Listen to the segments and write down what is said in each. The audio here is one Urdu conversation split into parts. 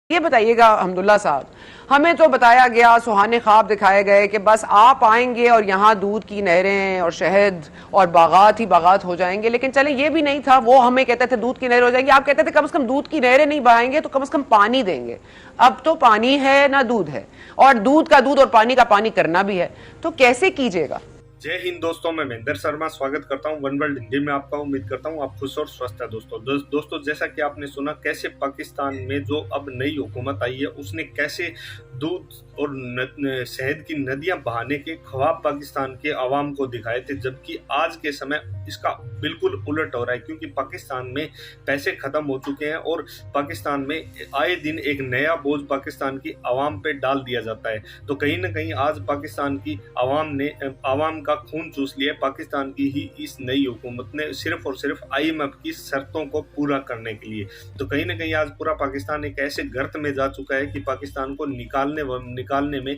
یہ بتائیے گا حمداللہ صاحب، ہمیں تو بتایا گیا، سہانے خواب دکھائے گئے کہ بس آپ آئیں گے اور یہاں دودھ کی نہریں اور شہد اور باغات ہی باغات ہو جائیں گے، لیکن چلیں یہ بھی نہیں تھا۔ وہ ہمیں کہتے تھے دودھ کی نہریں ہو جائیں گی، آپ کہتے تھے کم از کم دودھ کی نہریں نہیں بہائیں گے تو کم از کم پانی دیں گے۔ اب تو پانی ہے نہ دودھ ہے، اور دودھ کا دودھ اور پانی کا پانی کرنا بھی ہے، تو کیسے کیجیے گا؟ جے ہند دوستوں، میں مہندر شرما سواگت کرتا ہوں ون ورلڈ ہندی میں آپ کا۔ امید کرتا ہوں آپ خوش اور سوستھ ہیں دوستوں جیسا کہ آپ نے سنا کیسے پاکستان میں جو اب نئی حکومت آئی ہے اس نے کیسے دودھ اور شہد کی ندیاں بہانے کے خواب پاکستان کے عوام کو دکھائے تھے، جبکہ آج کے سمے اس کا بالکل الٹ ہو رہا ہے، کیونکہ پاکستان میں پیسے ختم ہو چکے ہیں اور پاکستان میں آئے دن ایک نیا بوجھ پاکستان کی عوام پہ ڈال دیا جاتا ہے۔ تو کہیں نہ کہیں آج پاکستان کی عوام کا خون چوس لیا پاکستان کی ہی اس نئی حکومت نے، صرف اور صرف IMF کی شرطوں کو پورا کرنے کے لیے۔ تو کہیں نہ کہیں آج پورا پاکستان ایک ایسے گرت میں جا چکا ہے کہ پاکستان کو نکالنے میں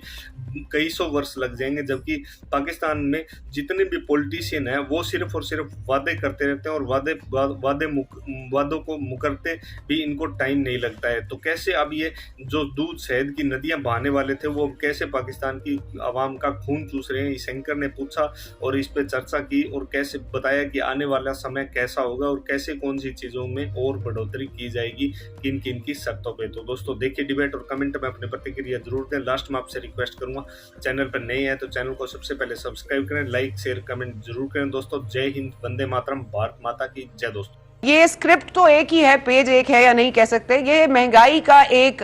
کئی سو برس لگ جائیں گے، جبکہ پاکستان میں جتنے بھی پولیٹیشین ہیں وہ صرف اور صرف وعدے کرتے رہتے ہیں، اور وعدوں کو مکرتے بھی ان کو ٹائم نہیں لگتا ہے۔ تو کیسے اب یہ جو دودھ شہد کی ندیاں بہانے والے تھے وہ کیسے پاکستان کی عوام کا خون چوس رہے ہیں، اس اینکر نے پوچھا اور اس پہ چرچا کی، اور کیسے بتایا کہ آنے والا سمے کیسا ہوگا اور کیسے کون سی چیزوں میں اور بڑھوتری کی جائے گی، کن کی شرطوں پہ۔ تو دوستوں دیکھیے ڈیبیٹ اور کمنٹ میں اپنے پرتکریا ضرور دیں۔ لاسٹ میں آپ سے ریکویسٹ کروں گا، چینل پر نئے ہیں تو چینل کو سب سے پہلے سبسکرائب کریں، لائک شیئر کمنٹ ضرور کریں دوستوں۔ جے ہند، وندے ماترم، بھارت ماتا کی جے دوستوں۔ یہ اسکرپٹ تو ایک ہی ہے، پیج ایک ہے یا نہیں کہہ سکتے، یہ مہنگائی کا ایک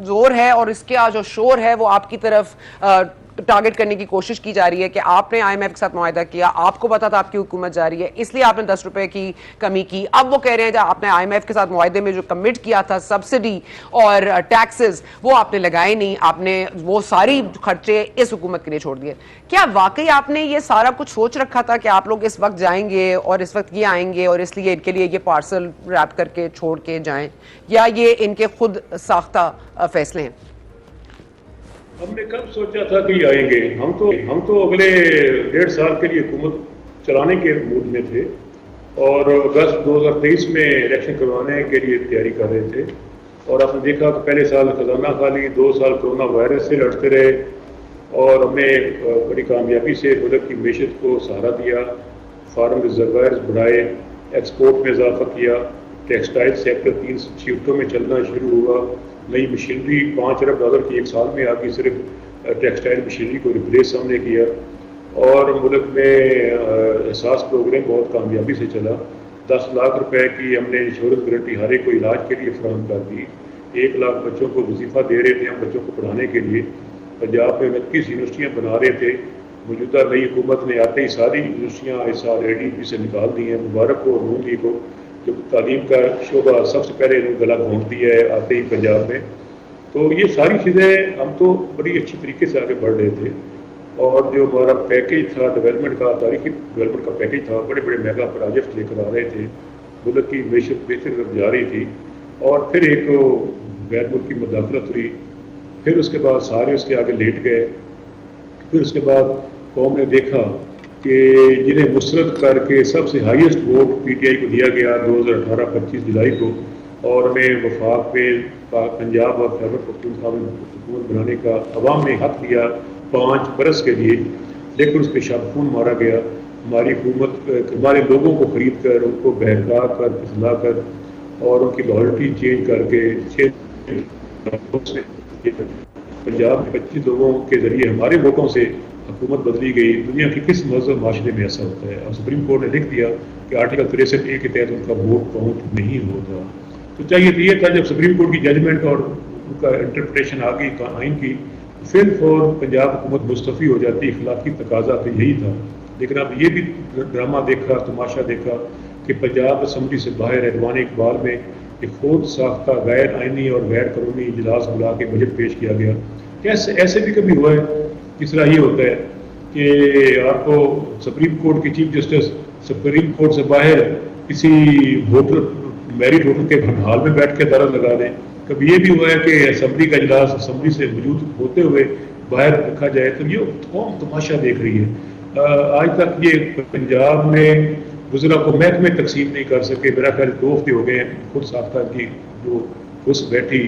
زور ہے اور اس کا جو شور ہے وہ آپ کی طرف ٹارگٹ کرنے کی کوشش کی جا رہی ہے کہ آپ نے IMF کے ساتھ معاہدہ کیا، آپ کو پتا تھا آپ کی حکومت جاری ہے، اس لیے آپ نے 10 روپے کی کمی کی۔ اب وہ کہہ رہے ہیں جب آپ نے IMF کے ساتھ معاہدے میں جو کمٹ کیا تھا سبسڈی اور ٹیکسز وہ آپ نے لگائے نہیں، آپ نے وہ ساری خرچے اس حکومت کے لیے چھوڑ دیے۔ کیا واقعی آپ نے یہ سارا کچھ سوچ رکھا تھا کہ آپ لوگ اس وقت جائیں گے اور اس وقت یہ آئیں گے اور اس لیے ان کے لیے یہ پارسل ریپ کر کے چھوڑ کے جائیں، یا یہ ان کے خود ساختہ فیصلے ہیں؟ ہم نے کب سوچا تھا کہ آئیں گے؟ ہم تو اگلے 1.5 سال کے لیے حکومت چلانے کے موڈ میں تھے، اور اگست 2023 میں الیکشن کروانے کے لیے تیاری کر رہے تھے۔ اور آپ نے دیکھا کہ پہلے سال خزانہ خالی، 2 سال کورونا وائرس سے لڑتے رہے، اور ہم نے بڑی کامیابی سے ملک کی معیشت کو سہارا دیا، فارم ریزروائرز بڑھائے، ایکسپورٹ میں اضافہ کیا، ٹیکسٹائل سیکٹر 3 شفٹوں میں چلنا شروع ہوا، نئی مشینری $5 ارب کی 1 سال میں آ گئی، صرف ٹیکسٹائل مشینری کو ریپلیس ہم نے کیا، اور ملک میں احساس پروگرام بہت کامیابی سے چلا۔ 10 لاکھ روپے کی ہم نے انشورنس گارنٹی ہر ایک کو علاج کے لیے فراہم کر دی، 1 لاکھ بچوں کو وظیفہ دے رہے تھے ہم بچوں کو پڑھانے کے لیے، پنجاب میں 29 یونیورسٹیاں بنا رہے تھے۔ موجودہ نئی حکومت نے آتے ہی ساری یونیورسٹیاں اس سال ADP سے نکال دی ہیں، مبارک ہو نون لیگ کو، جو تعلیم کا شعبہ سب سے پہلے گلا گھونٹ دیا ہے آتے ہی پنجاب میں۔ تو یہ ساری چیزیں ہم تو بڑی اچھی طریقے سے آگے بڑھ رہے تھے، اور جو ہمارا پیکیج تھا ڈیولپمنٹ کا، تاریخی ڈیولپمنٹ کا پیکیج تھا، بڑے بڑے میگا پروجیکٹ لے کر آ رہے تھے، ملک کی معیشت بہتر کر جا رہی تھی۔ اور پھر ایک غیر ملکی مداخلت ہوئی، پھر اس کے بعد سارے اس کے آگے لیٹ گئے۔ پھر اس کے بعد قوم نے دیکھا کہ جنہیں مسرت کر کے سب سے ہائیسٹ ووٹ PTI کو دیا گیا 2018 25 جولائی کو، اور ہمیں وفاق میں پنجاب اور خیبر پختونخوا میں حکومت بنانے کا عوام نے حق دیا 5 برس کے لیے، لیکن اس پہ شب خون مارا گیا۔ ہماری حکومت ہمارے لوگوں کو خرید کر، ان کو بہکا کر، پھسلا کر، اور ان کی لائلٹی چینج کر کے پنجاب میں 25 لوگوں کے ذریعے ہمارے ووٹوں سے حکومت بدلی گئی۔ دنیا کے کس مہذب معاشرے میں ایسا ہوتا ہے؟ اور سپریم کورٹ نے لکھ دیا کہ آرٹیکل 63A کے تحت ان کا ووٹ کاؤنٹ نہیں ہوتا۔ تو چاہیے یہ تھا جب سپریم کورٹ کی ججمنٹ اور ان کا انٹرپریٹیشن آ گئی آئین کی، پھر فور پنجاب حکومت مستعفی ہو جاتی، اخلاقی تقاضا تو یہی تھا۔ لیکن اب یہ بھی ڈرامہ دیکھا، تماشا دیکھا کہ پنجاب اسمبلی سے باہر ایوان اقبال میں ایک خود ساختہ غیر آئینی اور غیر قانونی اجلاس بلا کے بجٹ پیش کیا گیا۔ کیسے ایسے بھی کبھی ہوا ہے؟ اس طرح یہ ہوتا ہے کہ آپ کو سپریم کورٹ کی چیف جسٹس سپریم کورٹ سے باہر کسی ہوٹل میرٹ ہوٹل کے ہال میں بیٹھ کے درد لگا دیں۔ کبھی یہ بھی ہوا ہے کہ اسمبلی کا اجلاس اسمبلی سے موجود ہوتے ہوئے باہر رکھا جائے۔ تو یہ قوم تماشا دیکھ رہی ہے۔ آج تک یہ پنجاب میں وزراء کو محکمے تقسیم نہیں کر سکے۔ میرا خیال 2 ہفتے ہو گئے ہیں خود ساختہ کی جو اس بیٹھی